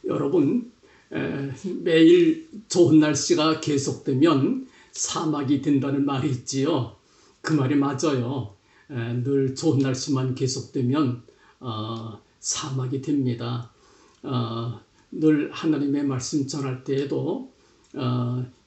여러분, 매일 좋은 날씨가 계속되면 사막이 된다는 말이 있지요. 그 말이 맞아요. 늘 좋은 날씨만 계속되면 사막이 됩니다. 늘 하나님의 말씀 전할 때에도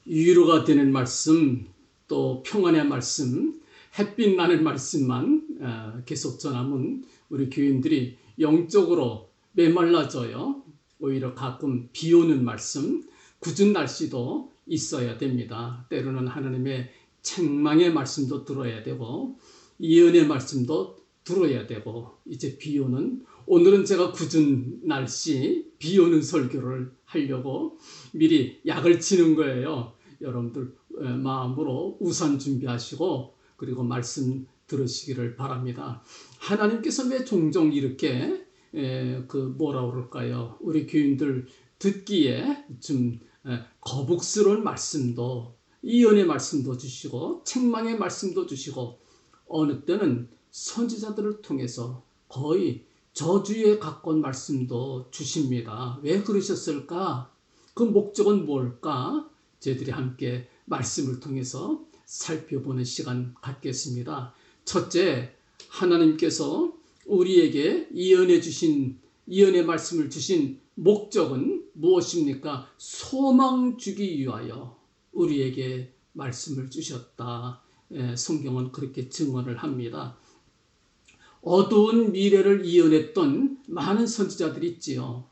위로가 되는 말씀, 또 평안의 말씀, 햇빛 나는 말씀만 계속 전하면 우리 교인들이 영적으로 메말라져요. 오히려 가끔 비 오는 말씀, 궂은 날씨도 있어야 됩니다. 때로는 하나님의 책망의 말씀도 들어야 되고 예언의 말씀도 들어야 되고, 이제 비 오는, 오늘은 제가 궂은 날씨 비 오는 설교를 하려고 미리 약을 치는 거예요. 여러분들 마음으로 우산 준비하시고 그리고 말씀 들으시기를 바랍니다. 하나님께서 왜 종종 이렇게 뭐라 그럴까요? 우리 교인들 듣기에 좀 거북스러운 말씀도, 예언의 말씀도 주시고 책망의 말씀도 주시고, 어느 때는 선지자들을 통해서 거의 저주에 가까운 말씀도 주십니다. 왜 그러셨을까? 그 목적은 뭘까? 저희들이 함께 말씀을 통해서 살펴보는 시간 갖겠습니다. 첫째, 하나님께서 우리에게 예언의 말씀을 주신 목적은 무엇입니까? 소망 주기 위하여 우리에게 말씀을 주셨다. 성경은 그렇게 증언을 합니다. 어두운 미래를 예언했던 많은 선지자들이 있지요.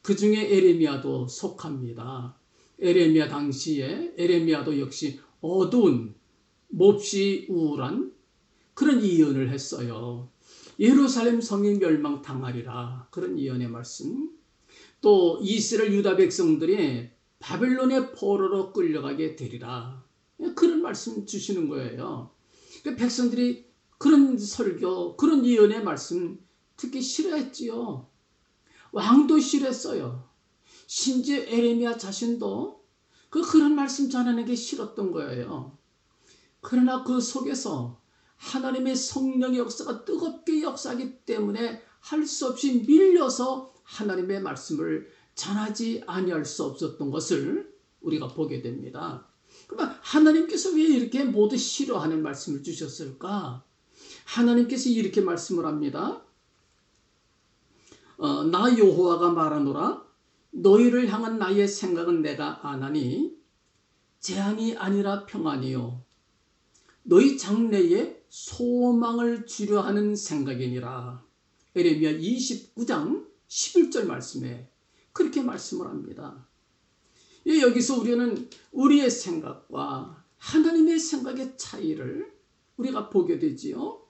그 중에 에레미야도 속합니다. 에레미야 당시에 에레미야도 역시 어두운, 몹시 우울한 그런 예언을 했어요. 예루살렘 성이 멸망당하리라, 그런 예언의 말씀. 또 이스라엘 유다 백성들이 바벨론의 포로로 끌려가게 되리라, 그런 말씀 주시는 거예요. 백성들이 그런 설교, 그런 예언의 말씀 듣기 싫어했지요. 왕도 싫었어요. 심지어 에레미야 자신도 그런 말씀 전하는 게 싫었던 거예요. 그러나 그 속에서 하나님의 성령의 역사가 뜨겁게 역사하기 때문에 할 수 없이 밀려서 하나님의 말씀을 전하지 아니할 수 없었던 것을 우리가 보게 됩니다. 그러면 하나님께서 왜 이렇게 모두 싫어하는 말씀을 주셨을까? 하나님께서 이렇게 말씀을 합니다. 나 여호와가 말하노라. 너희를 향한 나의 생각은 내가 아나니 재앙이 아니라 평안이요 너희 장래에 소망을 주려 하는 생각이니라. 에레미야 29장 11절 말씀에 그렇게 말씀을 합니다. 여기서 우리는 우리의 생각과 하나님의 생각의 차이를 우리가 보게 되지요.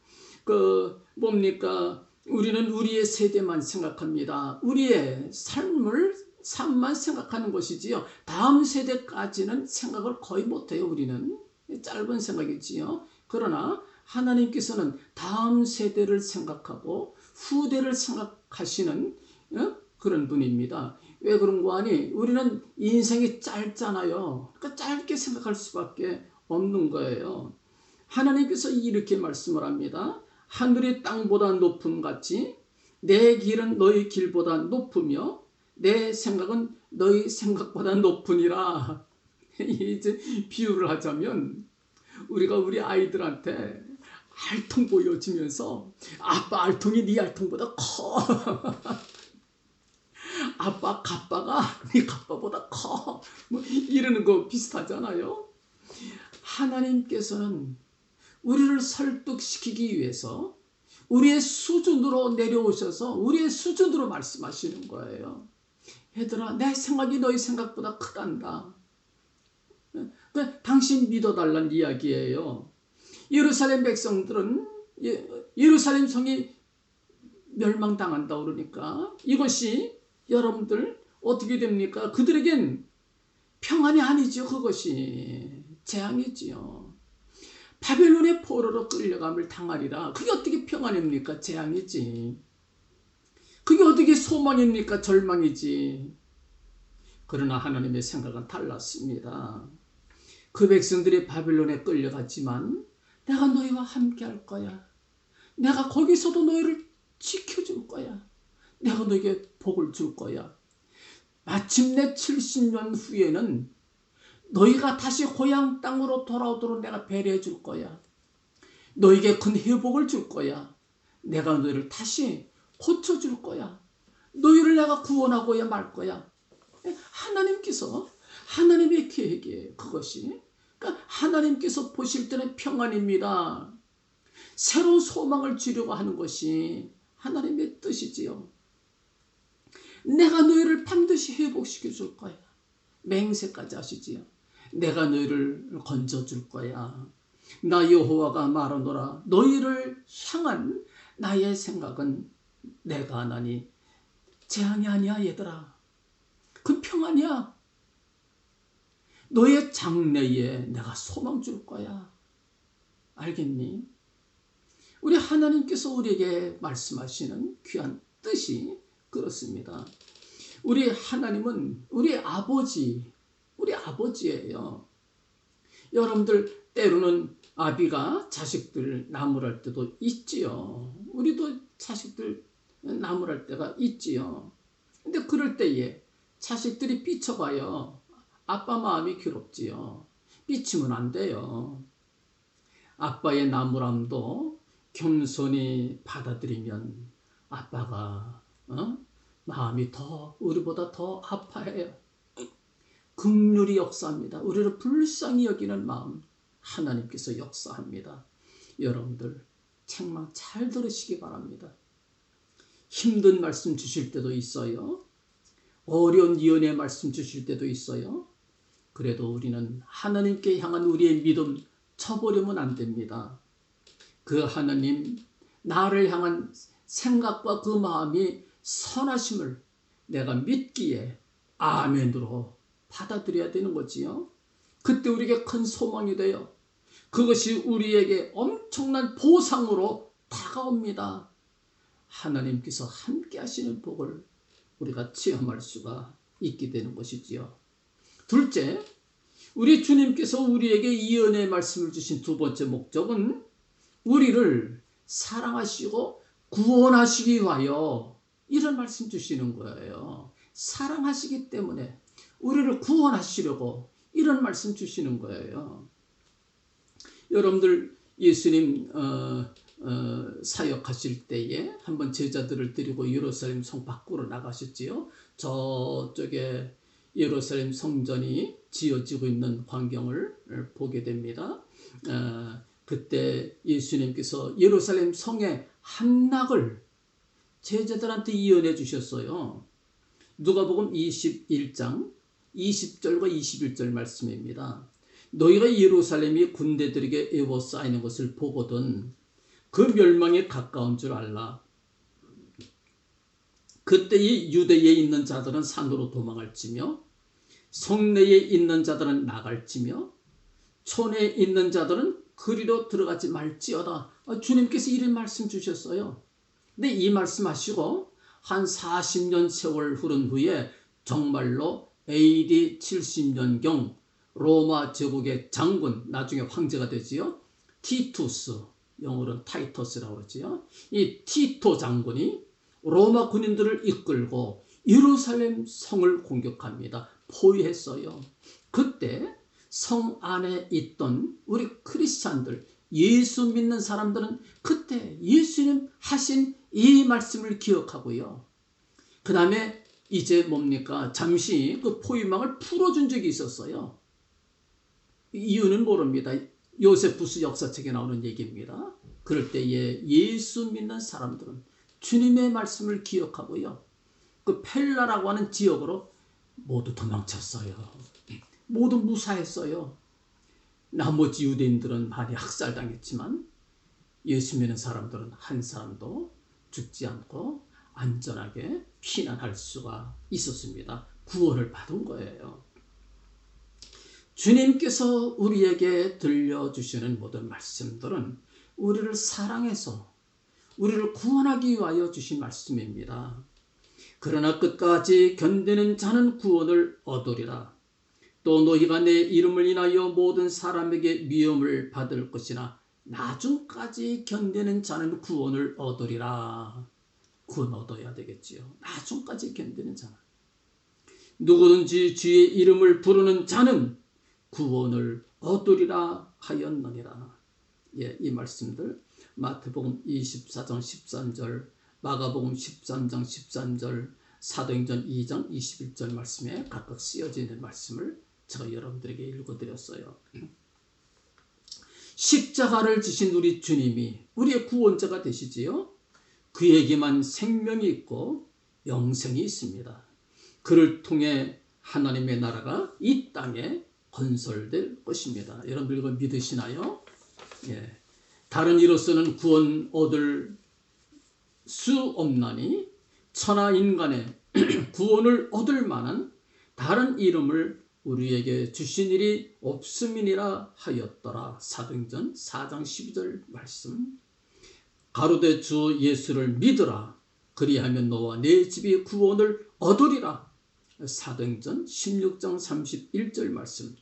우리는 우리의 세대만 생각합니다. 우리의 삶만 생각하는 것이지요. 다음 세대까지는 생각을 거의 못해요. 우리는 짧은 생각이지요. 그러나 하나님께서는 다음 세대를 생각하고 후대를 생각하시는 그런 분입니다. 왜 그런 거 아니? 우리는 인생이 짧잖아요. 그러니까 짧게 생각할 수밖에 없는 거예요. 하나님께서 이렇게 말씀을 합니다. 하늘이 땅보다 높음 같이 내 길은 너희 길보다 높으며 내 생각은 너희 생각보다 높으니라. 이제 비유를 하자면 우리가 우리 아이들한테 알통 보여주면서 아빠 알통이 네 알통보다 커. 아빠 가빠가 네 가빠보다 커. 이러는 거 비슷하잖아요. 하나님께서는 우리를 설득시키기 위해서 우리의 수준으로 내려오셔서 우리의 수준으로 말씀하시는 거예요. 얘들아, 내 생각이 너희 생각보다 크단다. 당신 믿어달라는 이야기예요. 예루살렘 백성들은 예루살렘 성이 멸망당한다 그러니까 이것이 여러분들 어떻게 됩니까? 그들에겐 평안이 아니죠. 그것이 재앙이지요. 바벨론의 포로로 끌려감을 당하리라. 그게 어떻게 평안입니까? 재앙이지. 그게 어떻게 소망입니까? 절망이지. 그러나 하나님의 생각은 달랐습니다. 그 백성들이 바벨론에 끌려갔지만 내가 너희와 함께 할 거야. 내가 거기서도 너희를 지켜줄 거야. 내가 너에게 복을 줄 거야. 마침내 70년 후에는 너희가 다시 고향 땅으로 돌아오도록 내가 배려해 줄 거야. 너에게 큰 회복을 줄 거야. 내가 너희를 다시 고쳐줄 거야. 너희를 내가 구원하고야 말 거야. 하나님께서 하나님의 계획이에요. 그것이. 그러니까 하나님께서 보실 때는 평안입니다. 새로운 소망을 주려고 하는 것이 하나님의 뜻이지요. 내가 너희를 반드시 회복시켜 줄 거야. 맹세까지 하시지요. 내가 너희를 건져줄 거야. 나 여호와가 말하노라. 너희를 향한 나의 생각은 내가 하나니 재앙이 아니야 얘들아. 그 평안이야. 너의 장래에 내가 소망 줄 거야. 알겠니? 우리 하나님께서 우리에게 말씀하시는 귀한 뜻이 그렇습니다. 우리 하나님은 우리 아버지예요. 여러분들 때로는 아비가 자식들 나무랄 때도 있지요. 우리도 자식들 나무랄 때가 있지요. 근데 그럴 때에 자식들이 삐쳐봐요. 아빠 마음이 괴롭지요. 삐치면 안 돼요. 아빠의 나무람도 겸손히 받아들이면 아빠가 마음이 우리보다 더 아파해요. 긍휼히 역사합니다. 우리를 불쌍히 여기는 마음 하나님께서 역사합니다. 여러분들 책망 잘 들으시기 바랍니다. 힘든 말씀 주실 때도 있어요. 어려운 예언의 말씀 주실 때도 있어요. 그래도 우리는 하나님께 향한 우리의 믿음 쳐버리면 안 됩니다. 그 하나님 나를 향한 생각과 그 마음이 선하심을 내가 믿기에 아멘으로 받아들여야 되는 거지요. 그때 우리에게 큰 소망이 돼요. 그것이 우리에게 엄청난 보상으로 다가옵니다. 하나님께서 함께 하시는 복을 우리가 체험할 수가 있게 되는 것이지요. 둘째, 우리 주님께서 우리에게 이 은혜의 말씀을 주신 두 번째 목적은 우리를 사랑하시고 구원하시기 위하여 이런 말씀 주시는 거예요. 사랑하시기 때문에 우리를 구원하시려고 이런 말씀 주시는 거예요. 여러분들 예수님 사역하실 때에 한번 제자들을 데리고 예루살렘 성 밖으로 나가셨지요. 저쪽에 예루살렘 성전이 지어지고 있는 광경을 보게 됩니다. 그때 예수님께서 예루살렘 성의 함락을 제자들한테 예언해 주셨어요. 누가복음 21장 20절과 21절 말씀입니다. 너희가 예루살렘이 군대들에게 에워싸이는 것을 보거든 그 멸망에 가까운 줄 알라. 그때의 유대에 있는 자들은 산으로 도망할지며 성내에 있는 자들은 나갈지며 촌에 있는 자들은 그리로 들어가지 말지어다. 주님께서 이런 말씀 주셨어요. 근데 이 말씀하시고 한 40년 세월 흐른 후에 정말로 AD 70년경 로마 제국의 장군, 나중에 황제가 되지요. 티투스, 영어로는 타이터스라고 그러지요. 이 티토 장군이 로마 군인들을 이끌고 예루살렘 성을 공격합니다. 포위했어요. 그때 성 안에 있던 우리 크리스찬들, 예수 믿는 사람들은 그때 예수님 하신 이 말씀을 기억하고요. 그 다음에 이제 뭡니까? 잠시 그 포위망을 풀어준 적이 있었어요. 이유는 모릅니다. 요세푸스 역사책에 나오는 얘기입니다. 그럴 때에 예수 믿는 사람들은 주님의 말씀을 기억하고요. 그 펠라라고 하는 지역으로 모두 도망쳤어요. 모두 무사했어요. 나머지 유대인들은 많이 학살당했지만 예수 믿는 사람들은 한 사람도 죽지 않고 안전하게 피난할 수가 있었습니다. 구원을 받은 거예요. 주님께서 우리에게 들려주시는 모든 말씀들은 우리를 사랑해서 우리를 구원하기 위하여 주신 말씀입니다. 그러나 끝까지 견디는 자는 구원을 얻으리라. 또 너희가 내 이름을 인하여 모든 사람에게 미움을 받을 것이나 나중까지 견디는 자는 구원을 얻으리라. 구원 얻어야 되겠지요. 나중까지 견디는 자는. 누구든지 주의 이름을 부르는 자는 구원을 얻으리라 하였느니라. 예, 이 말씀들 마태복음 24장 13절, 마가복음 13장 13절, 사도행전 2장 21절 말씀에 각각 쓰여져 있는 말씀을 제가 여러분들에게 읽어드렸어요. 십자가를 지신 우리 주님이 우리의 구원자가 되시지요. 그에게만 생명이 있고 영생이 있습니다. 그를 통해 하나님의 나라가 이 땅에 건설될 것입니다. 여러분들 이거 믿으시나요? 예. 다른 이로서는 구원 얻을 수 없나니 천하 인간의 구원을 얻을 만한 다른 이름을 우리에게 주신 일이 없음이니라 하였더라. 사도행전 4장 12절 말씀. 가로되 주 예수를 믿으라. 그리하면 너와 내 집이 구원을 얻으리라. 사도행전 16장 31절 말씀.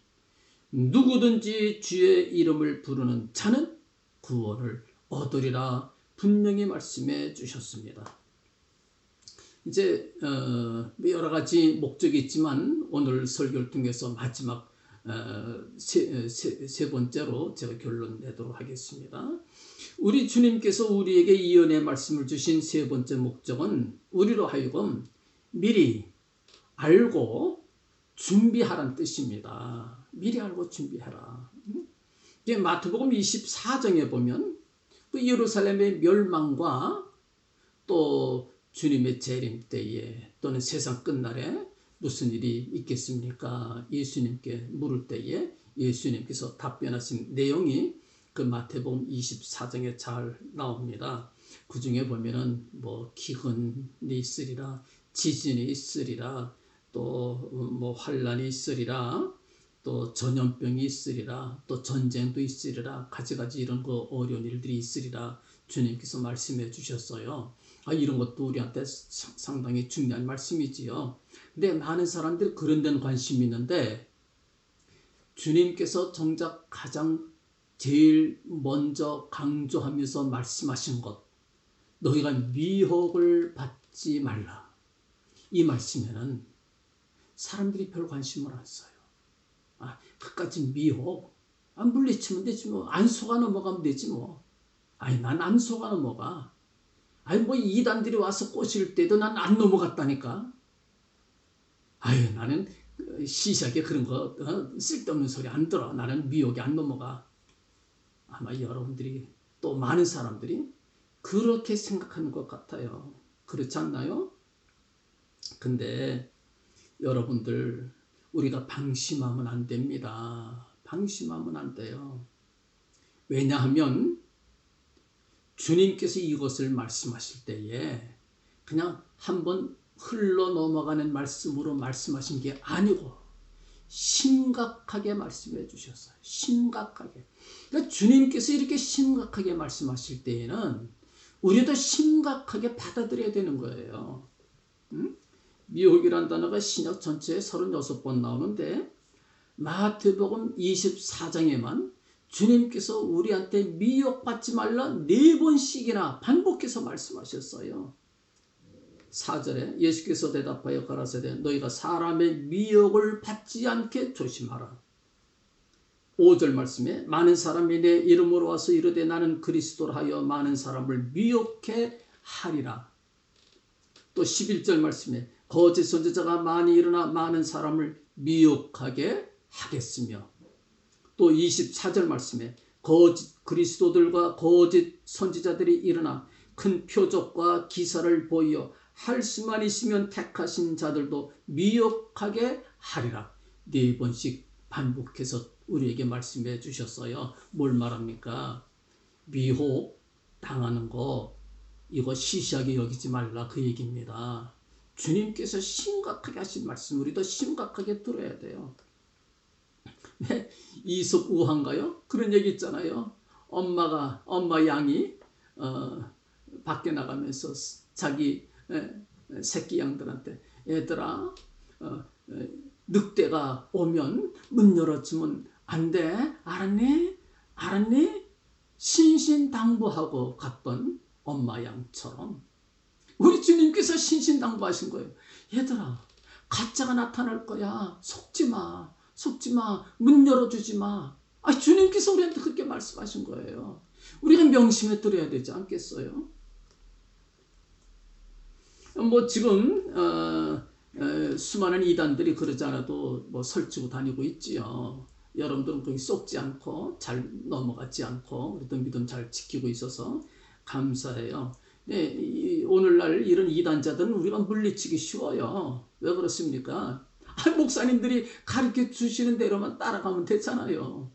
누구든지 주의 이름을 부르는 자는 구원을 얻으리라 분명히 말씀해 주셨습니다. 이제 여러 가지 목적이 있지만 오늘 설교를 통해서 마지막 세 번째로 제가 결론 내도록 하겠습니다. 우리 주님께서 우리에게 이 은혜의 말씀을 주신 세 번째 목적은 우리로 하여금 미리 알고 준비하라는 뜻입니다. 미리 알고 준비해라. 마태복음 24장에 보면 그 예루살렘의 멸망과 또 주님의 재림 때에 또는 세상 끝날에 무슨 일이 있겠습니까? 예수님께 물을 때에 예수님께서 답변하신 내용이 그 마태복음 24장에 잘 나옵니다. 그 중에 보면은 뭐 기근이 있으리라, 지진이 있으리라, 또 뭐 환란이 있으리라, 또 전염병이 있으리라, 또 전쟁도 있으리라, 가지가지 이런 거 어려운 일들이 있으리라 주님께서 말씀해 주셨어요. 이런 것도 우리한테 상당히 중요한 말씀이지요. 근데 많은 사람들이 그런 데는 관심이 있는데 주님께서 정작 가장 제일 먼저 강조하면서 말씀하신 것, 너희가 미혹을 받지 말라. 이 말씀에는 사람들이 별 관심을 안 써요. 그까지 미혹, 물리치면 되지 뭐. 안 속아 넘어가면 되지 뭐. 난 안 속아 넘어가. 뭐 이단들이 와서 꼬실 때도 난 안 넘어갔다니까. 나는 시시하게 그런 거 쓸데없는 소리 안 들어. 나는 미혹이 안 넘어가. 아마 여러분들이 또 많은 사람들이 그렇게 생각하는 것 같아요. 그렇지 않나요? 근데 여러분들 우리가 방심하면 안 됩니다. 방심하면 안 돼요. 왜냐하면 주님께서 이것을 말씀하실 때에 그냥 한번 흘러 넘어가는 말씀으로 말씀하신 게 아니고 심각하게 말씀해 주셨어요. 심각하게. 그러니까 주님께서 이렇게 심각하게 말씀하실 때에는 우리도 심각하게 받아들여야 되는 거예요. 미혹이란 단어가 신약 전체에 36번 나오는데 마태복음 24장에만 주님께서 우리한테 미혹받지 말라 4번씩이나 반복해서 말씀하셨어요. 4절에 예수께서 대답하여 가라사대 너희가 사람의 미혹을 받지 않게 조심하라. 5절 말씀에 많은 사람이 내 이름으로 와서 이르되 나는 그리스도라 하여 많은 사람을 미혹해 하리라. 또 11절 말씀에 거짓 선지자가 많이 일어나 많은 사람을 미혹하게 하겠으며, 또 24절 말씀에 거짓 그리스도들과 거짓 선지자들이 일어나 큰 표적과 기사를 보이어 할 수만 있으면 택하신 자들도 미혹하게 하리라. 4번씩 반복해서 우리에게 말씀해 주셨어요. 뭘 말합니까? 미혹 당하는 거 이거 시시하게 여기지 말라 그 얘기입니다. 주님께서 심각하게 하신 말씀 우리도 심각하게 들어야 돼요. 네, 이솝우화인가요? 그런 얘기 있잖아요. 엄마 양이 밖에 나가면서 자기 새끼 양들한테 얘들아 늑대가 오면 문 열어주면 안 돼. 알았니? 알았니? 신신당부하고 갔던 엄마 양처럼 우리 주님께서 신신당부하신 거예요. 얘들아 가짜가 나타날 거야. 속지 마. 속지 마. 문 열어주지 마. 주님께서 우리한테 그렇게 말씀하신 거예요. 우리가 명심해 드려야 되지 않겠어요? 뭐 지금 수많은 이단들이 그러지 않아도 뭐 설치고 다니고 있지요. 여러분들은 거기 속지 않고 잘 넘어가지 않고 그래도 믿음 잘 지키고 있어서 감사해요. 네, 오늘날 이런 이단자들은 우리가 물리치기 쉬워요. 왜 그렇습니까? 목사님들이 가르쳐 주시는 대로만 따라가면 되잖아요.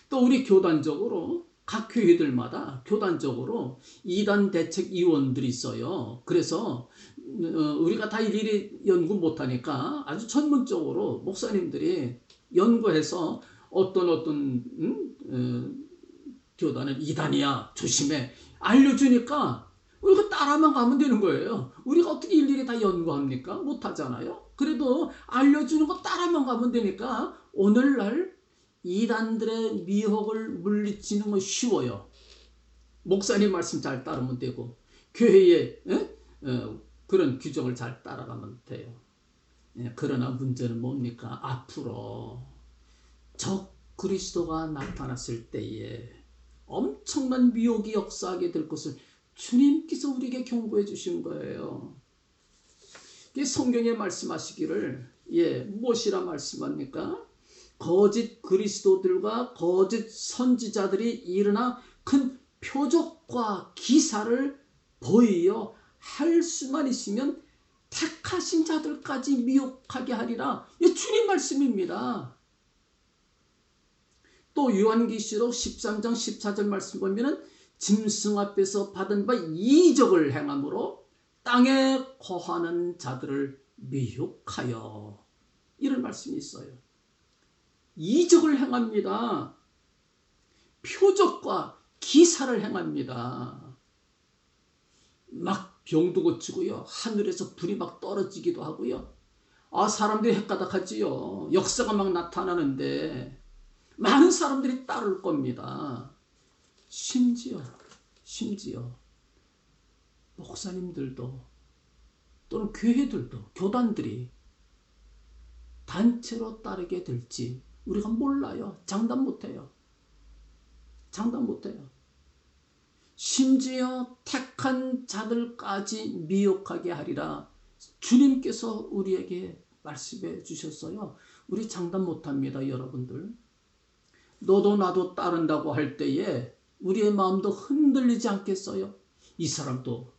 또 우리 교단적으로 각 교회들마다 교단적으로 이단 대책위원들이 있어요. 그래서 우리가 다 일일이 연구 못하니까 아주 전문적으로 목사님들이 연구해서 어떤 교단은 이단이야 조심해 알려주니까 우리가 따라만 가면 되는 거예요. 우리가 어떻게 일일이 다 연구합니까? 못하잖아요. 그래도 알려주는 거 따라만 가면 되니까 오늘날 이단들의 미혹을 물리치는 건 쉬워요. 목사님 말씀 잘 따르면 되고 교회의 그런 규정을 잘 따라가면 돼요. 그러나 문제는 뭡니까? 앞으로 적 그리스도가 나타났을 때에 엄청난 미혹이 역사하게 될 것을 주님께서 우리에게 경고해 주신 거예요. 성경에 말씀하시기를 무엇이라 말씀합니까? 거짓 그리스도들과 거짓 선지자들이 일어나 큰 표적과 기사를 보이어 할 수만 있으면 택하신 자들까지 미혹하게 하리라. 이 주님 말씀입니다. 또 요한계시록 13장 14절 말씀 보면은 짐승 앞에서 받은 바 이적을 행함으로 땅에 거하는 자들을 미혹하여 이런 말씀이 있어요. 이적을 행합니다. 표적과 기사를 행합니다. 막 병도 고치고요. 하늘에서 불이 막 떨어지기도 하고요. 사람들이 헷가닥하지요. 역사가 막 나타나는데 많은 사람들이 따를 겁니다. 심지어 목사님들도 또는 교회들도 교단들이 단체로 따르게 될지 우리가 몰라요. 장담 못해요. 심지어 택한 자들까지 미혹하게 하리라. 주님께서 우리에게 말씀해 주셨어요. 우리 장담 못합니다. 여러분들. 너도 나도 따른다고 할 때에 우리의 마음도 흔들리지 않겠어요? 이 사람도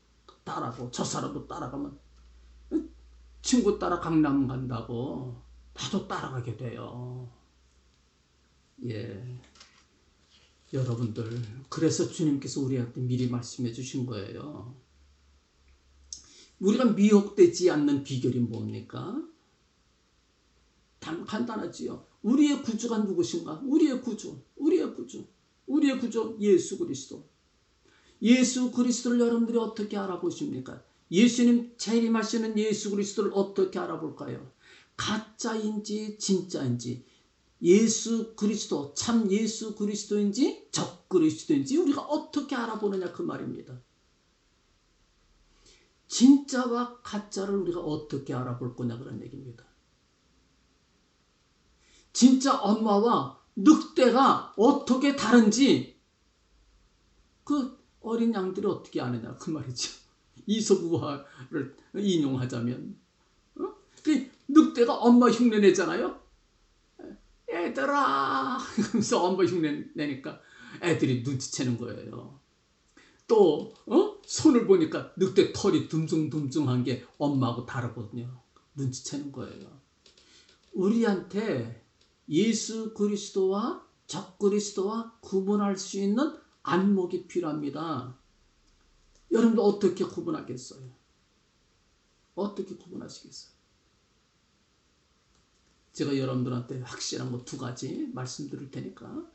따라고 저 사람도 따라가면 친구 따라 강남 간다고 나도 따라가게 돼요. 여러분들, 그래서 주님께서 우리한테 미리 말씀해 주신 거예요. 우리가 미혹되지 않는 비결이 뭡니까? 간단하지요. 우리의 구주가 누구신가? 우리의 구주 예수 그리스도. 예수 그리스도를 여러분들이 어떻게 알아보십니까? 예수님 재림하시는 예수 그리스도를 어떻게 알아볼까요? 가짜인지 진짜인지, 예수 그리스도, 참 예수 그리스도인지 적 그리스도인지 우리가 어떻게 알아보느냐 그 말입니다. 진짜와 가짜를 우리가 어떻게 알아볼 거냐 그런 얘기입니다. 진짜 엄마와 늑대가 어떻게 다른지 그 어린 양들이 어떻게 아느냐 그 말이죠. 이솝우화를 인용하자면 그 늑대가 엄마 흉내 내잖아요. 얘들아 하면서 엄마 흉내 내니까 애들이 눈치채는 거예요. 또 손을 보니까 늑대 털이 듬중듬중한 게 엄마하고 다르거든요. 눈치채는 거예요. 우리한테 예수 그리스도와 적 그리스도와 구분할 수 있는 안목이 필요합니다. 여러분들 어떻게 구분하겠어요? 어떻게 구분하시겠어요? 제가 여러분들한테 확실한 거 2가지 말씀드릴 테니까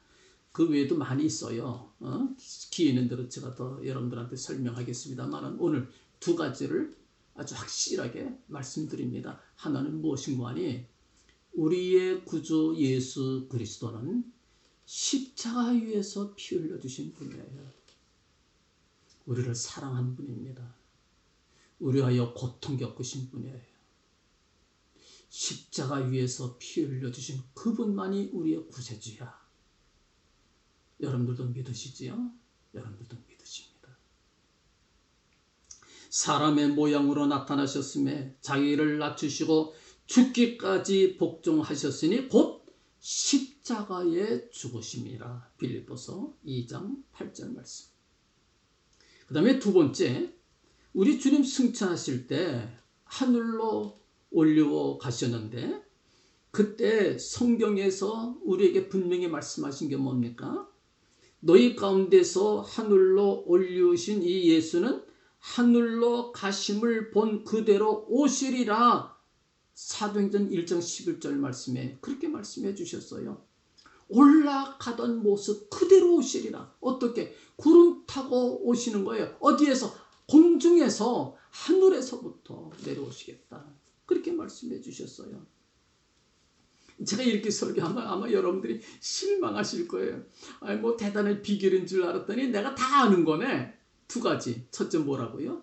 그 외에도 많이 있어요. 기회 있는 대로 제가 더 여러분들한테 설명하겠습니다만 오늘 2가지를 아주 확실하게 말씀드립니다. 하나는 무엇인가 하니 우리의 구주 예수 그리스도는 십자가 위에서 피 흘려주신 분이에요. 우리를 사랑한 분입니다. 우리하여 고통 겪으신 분이에요. 십자가 위에서 피 흘려주신 그분만이 우리의 구세주야. 여러분들도 믿으시지요? 여러분들도 믿으십니다. 사람의 모양으로 나타나셨음에 자기를 낮추시고 죽기까지 복종하셨으니 곧 십자가에 죽으심이라. 빌립보서 2장 8절 말씀. 그 다음에 두 번째, 우리 주님 승천하실 때 하늘로 올려 가셨는데 그때 성경에서 우리에게 분명히 말씀하신 게 뭡니까? 너희 가운데서 하늘로 올리우신 이 예수는 하늘로 가심을 본 그대로 오시리라. 사도행전 1장 11절 말씀에 그렇게 말씀해 주셨어요. 올라가던 모습 그대로 오시리라. 어떻게? 구름 타고 오시는 거예요. 어디에서? 공중에서, 하늘에서부터 내려오시겠다. 그렇게 말씀해 주셨어요. 제가 이렇게 설교하면 아마 여러분들이 실망하실 거예요. 아니, 뭐 대단한 비결인 줄 알았더니 내가 다 아는 거네. 두 가지. 첫째 뭐라고요?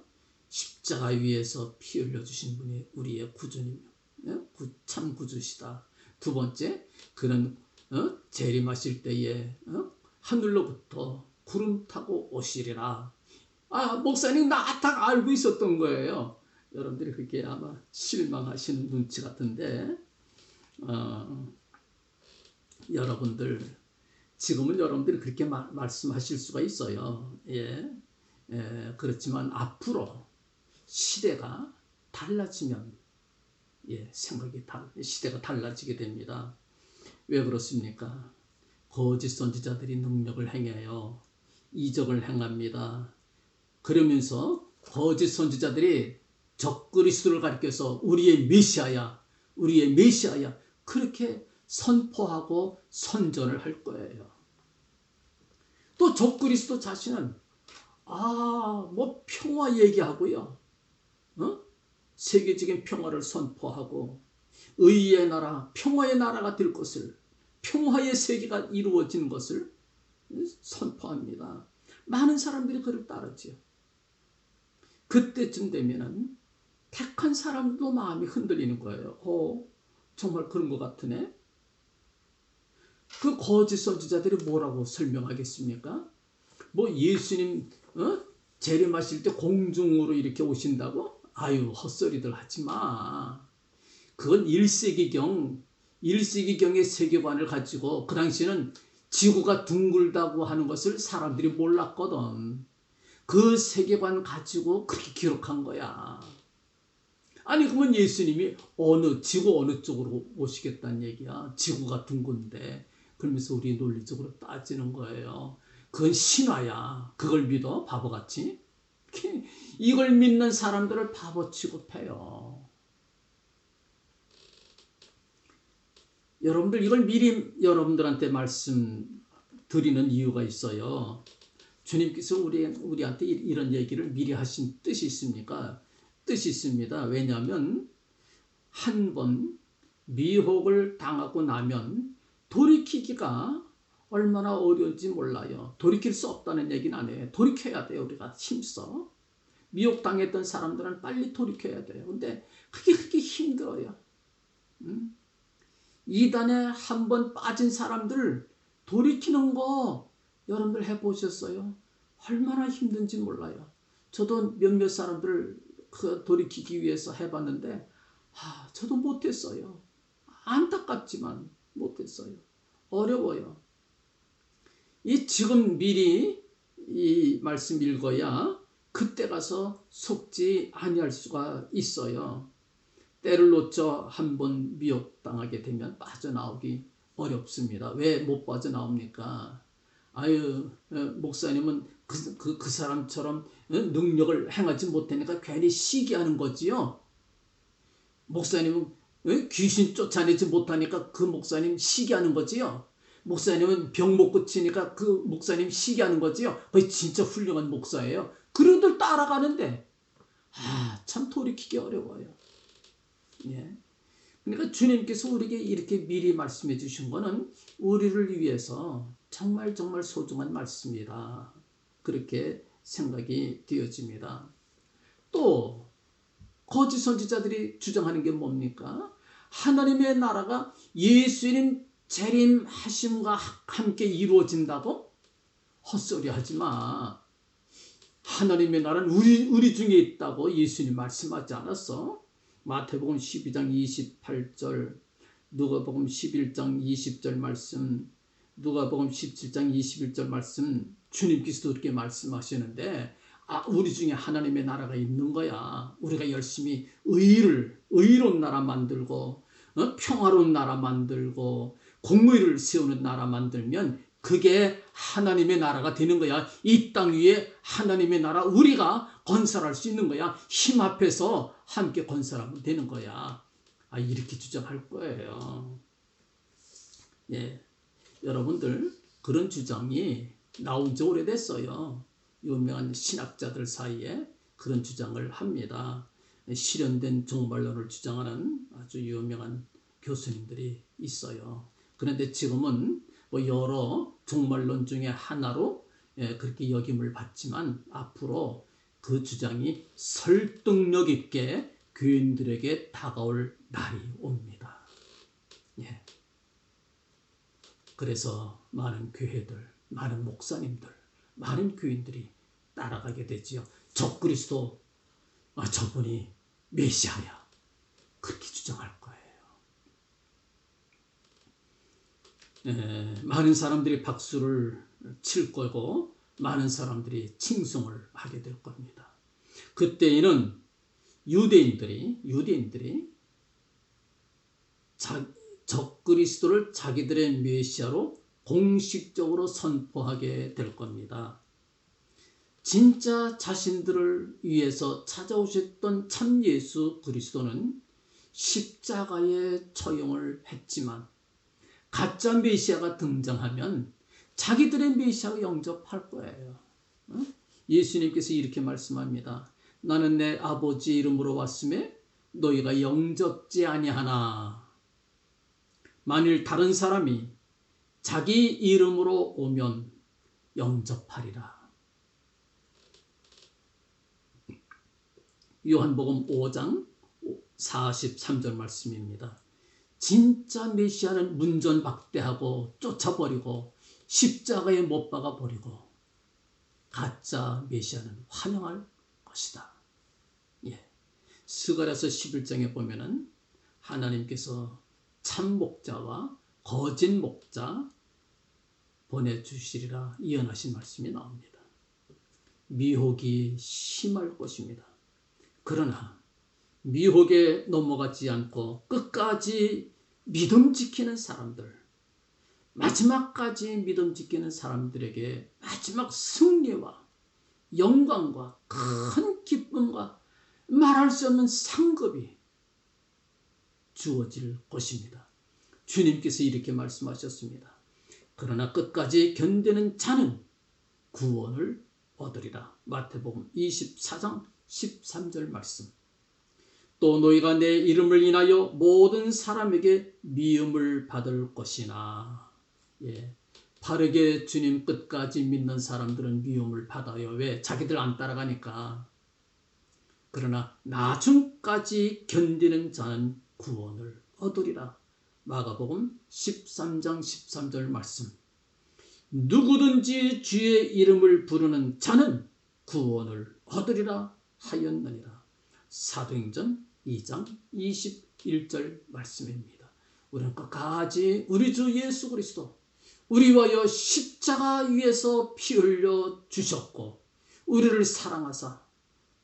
십자가 위에서 피 흘려주신 분이 우리의 구주님이요. 참 구주시다. 두 번째, 그는 재림하실 때에 하늘로부터 구름 타고 오시리라. 목사님 나 다 알고 있었던 거예요. 여러분들이 그렇게 아마 실망하시는 눈치 같은데 여러분들 지금은 여러분들이 그렇게 말씀하실 수가 있어요. 그렇지만 앞으로 시대가 달라지면 시대가 달라지게 됩니다. 왜 그렇습니까? 거짓 선지자들이 능력을 행해요. 이적을 행합니다. 그러면서 거짓 선지자들이 적그리스도를 가리켜서 우리의 메시아야, 우리의 메시아야 그렇게 선포하고 선전을 할 거예요. 또 적그리스도 자신은 뭐 평화 얘기하고요. 세계적인 평화를 선포하고 의의 나라, 평화의 나라가 될 것을, 평화의 세계가 이루어지는 것을 선포합니다. 많은 사람들이 그를 따르지요. 그때쯤 되면은 택한 사람도 마음이 흔들리는 거예요. 정말 그런 것 같으네. 그 거짓 선지자들이 뭐라고 설명하겠습니까? 뭐 예수님 재림하실 때 공중으로 이렇게 오신다고? 헛소리들 하지 마. 그건 1세기경의 세계관을 가지고 그 당시에는 지구가 둥글다고 하는 것을 사람들이 몰랐거든. 그 세계관 가지고 그렇게 기록한 거야. 그러면 예수님이 지구 어느 쪽으로 오시겠다는 얘기야. 지구가 둥근데. 그러면서 우리 논리적으로 따지는 거예요. 그건 신화야. 그걸 믿어? 바보같이? 이걸 믿는 사람들을 바보 취급해요. 여러분들 이걸 미리 여러분들한테 말씀드리는 이유가 있어요. 주님께서 우리한테 이런 얘기를 미리 하신 뜻이 있습니까? 뜻이 있습니다. 왜냐하면 한 번 미혹을 당하고 나면 돌이키기가 얼마나 어려운지 몰라요. 돌이킬 수 없다는 얘기는 안 해요. 돌이켜야 돼요. 우리가 힘써. 미혹당했던 사람들은 빨리 돌이켜야 돼요. 근데 그게 그렇게 힘들어요. 이단에 한 번 빠진 사람들 돌이키는 거 여러분들 해보셨어요? 얼마나 힘든지 몰라요. 저도 몇몇 사람들을 돌이키기 위해서 해봤는데 저도 못했어요. 안타깝지만 못했어요. 어려워요. 지금 미리 이 말씀 읽어야 그때 가서 속지 아니할 수가 있어요. 때를 놓쳐 한번 미혹당하게 되면 빠져나오기 어렵습니다. 왜 못 빠져나옵니까? 목사님은 그 사람처럼 능력을 행하지 못하니까 괜히 시기하는 거지요. 목사님은 귀신 쫓아내지 못하니까 그 목사님 시기하는 거지요. 목사님은 병 못 고치니까 그 목사님 시기하는 거지요. 진짜 훌륭한 목사예요. 그러들 따라가는데 참 돌이키기 어려워요. 그러니까 주님께서 우리에게 이렇게 미리 말씀해 주신 거는 우리를 위해서 정말 정말 소중한 말씀이다. 그렇게 생각이 되어집니다. 또 거짓 선지자들이 주장하는 게 뭡니까? 하나님의 나라가 예수님 재림하심과 함께 이루어진다고? 헛소리 하지 마. 하나님의 나라는 우리 중에 있다고 예수님 말씀하지 않았어? 마태복음 12장 28절, 누가복음 11장 20절 말씀, 누가복음 17장 21절 말씀, 주님께서도 그렇게 말씀하시는데, 우리 중에 하나님의 나라가 있는 거야. 우리가 열심히 의로운 나라 만들고, 평화로운 나라 만들고, 공의를 세우는 나라 만들면 그게 하나님의 나라가 되는 거야. 이 땅 위에 하나님의 나라 우리가 건설할 수 있는 거야. 힘 합해서 함께 건설하면 되는 거야. 이렇게 주장할 거예요. 예, 여러분들 그런 주장이 나온 지 오래됐어요. 유명한 신학자들 사이에 그런 주장을 합니다. 실현된 종말론을 주장하는 아주 유명한 교수님들이 있어요. 그런데 지금은 여러 종말론 중에 하나로 그렇게 역임을 받지만 앞으로 그 주장이 설득력 있게 교인들에게 다가올 날이 옵니다. 예. 그래서 많은 교회들, 많은 목사님들, 많은 교인들이 따라가게 되지요. 적그리스도, 저분이 메시아야. 그렇게 주장할 거예요. 많은 사람들이 박수를 칠 거고 많은 사람들이 칭송을 하게 될 겁니다. 그때에는 유대인들이 적그리스도를 자기들의 메시아로 공식적으로 선포하게 될 겁니다. 진짜 자신들을 위해서 찾아오셨던 참 예수 그리스도는 십자가에 처형을 했지만 가짜 메시아가 등장하면 자기들의 메시아가 영접할 거예요. 예수님께서 이렇게 말씀합니다. 나는 내 아버지 이름으로 왔음에 너희가 영접지 아니하나. 만일 다른 사람이 자기 이름으로 오면 영접하리라. 요한복음 5장 43절 말씀입니다. 진짜 메시아는 문전박대하고 쫓아버리고 십자가에 못 박아버리고 가짜 메시아는 환영할 것이다. 예. 스가랴서 11장에 보면은 하나님께서 참 목자와 거짓 목자 보내주시리라 예언하신 말씀이 나옵니다. 미혹이 심할 것입니다. 그러나 미혹에 넘어가지 않고 끝까지 믿음 지키는 사람들, 마지막까지 믿음 지키는 사람들에게 마지막 승리와 영광과 큰 기쁨과 말할 수 없는 상급이 주어질 것입니다. 주님께서 이렇게 말씀하셨습니다. 그러나 끝까지 견디는 자는 구원을 얻으리라. 마태복음 24장 13절 말씀. 또 너희가 내 이름을 인하여 모든 사람에게 미움을 받을 것이나. 예, 바르게 주님 끝까지 믿는 사람들은 미움을 받아요. 왜? 자기들 안 따라가니까. 그러나 나중까지 견디는 자는 구원을 얻으리라. 마가복음 13장 13절 말씀. 누구든지 주의 이름을 부르는 자는 구원을 얻으리라 하였느니라. 사도행전 2장 21절 말씀입니다. 우리는 끝까지 우리 주 예수 그리스도 우리 위하여 십자가 위에서 피 흘려 주셨고 우리를 사랑하사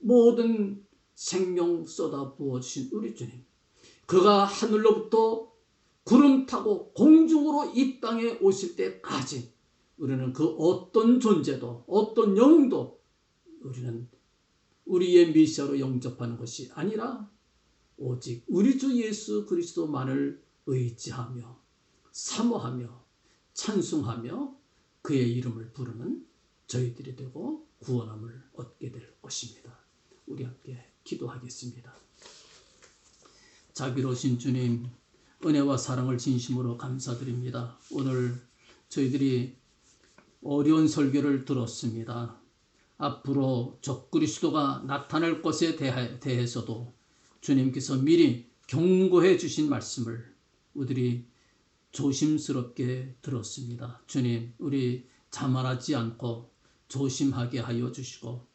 모든 생명 쏟아 부어주신 우리 주님, 그가 하늘로부터 구름 타고 공중으로 이 땅에 오실 때까지 우리는 그 어떤 존재도 어떤 영웅도 우리는 우리의 메시아로 영접하는 것이 아니라 오직 우리 주 예수 그리스도만을 의지하며 사모하며 찬송하며 그의 이름을 부르는 저희들이 되고 구원함을 얻게 될 것입니다. 우리 함께 기도하겠습니다. 자비로우신 주님, 은혜와 사랑을 진심으로 감사드립니다. 오늘 저희들이 어려운 설교를 들었습니다. 앞으로 적그리스도가 나타날 것에 대해서도 주님께서 미리 경고해 주신 말씀을 우리들이 조심스럽게 들었습니다. 주님, 우리 자만하지 않고 조심하게 하여 주시고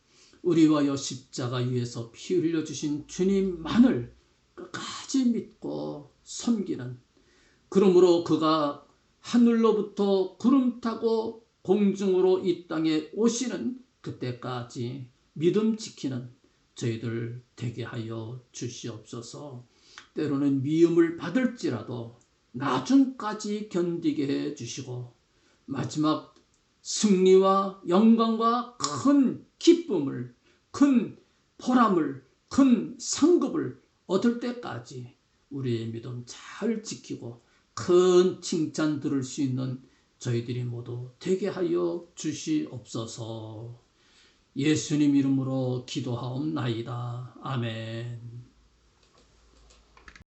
우리와 여 십자가 위에서 피 흘려 주신 주님만을 끝까지 믿고 섬기는, 그러므로 그가 하늘로부터 구름 타고 공중으로 이 땅에 오시는 그때까지 믿음 지키는 저희들 되게 하여 주시옵소서. 때로는 미움을 받을지라도 나중까지 견디게 해 주시고 마지막 승리와 영광과 큰 기쁨을, 큰 보람을, 큰 상급을 얻을 때까지 우리의 믿음 잘 지키고 큰 칭찬 들을 수 있는 저희들이 모두 되게 하여 주시옵소서. 예수님 이름으로 기도하옵나이다. 아멘.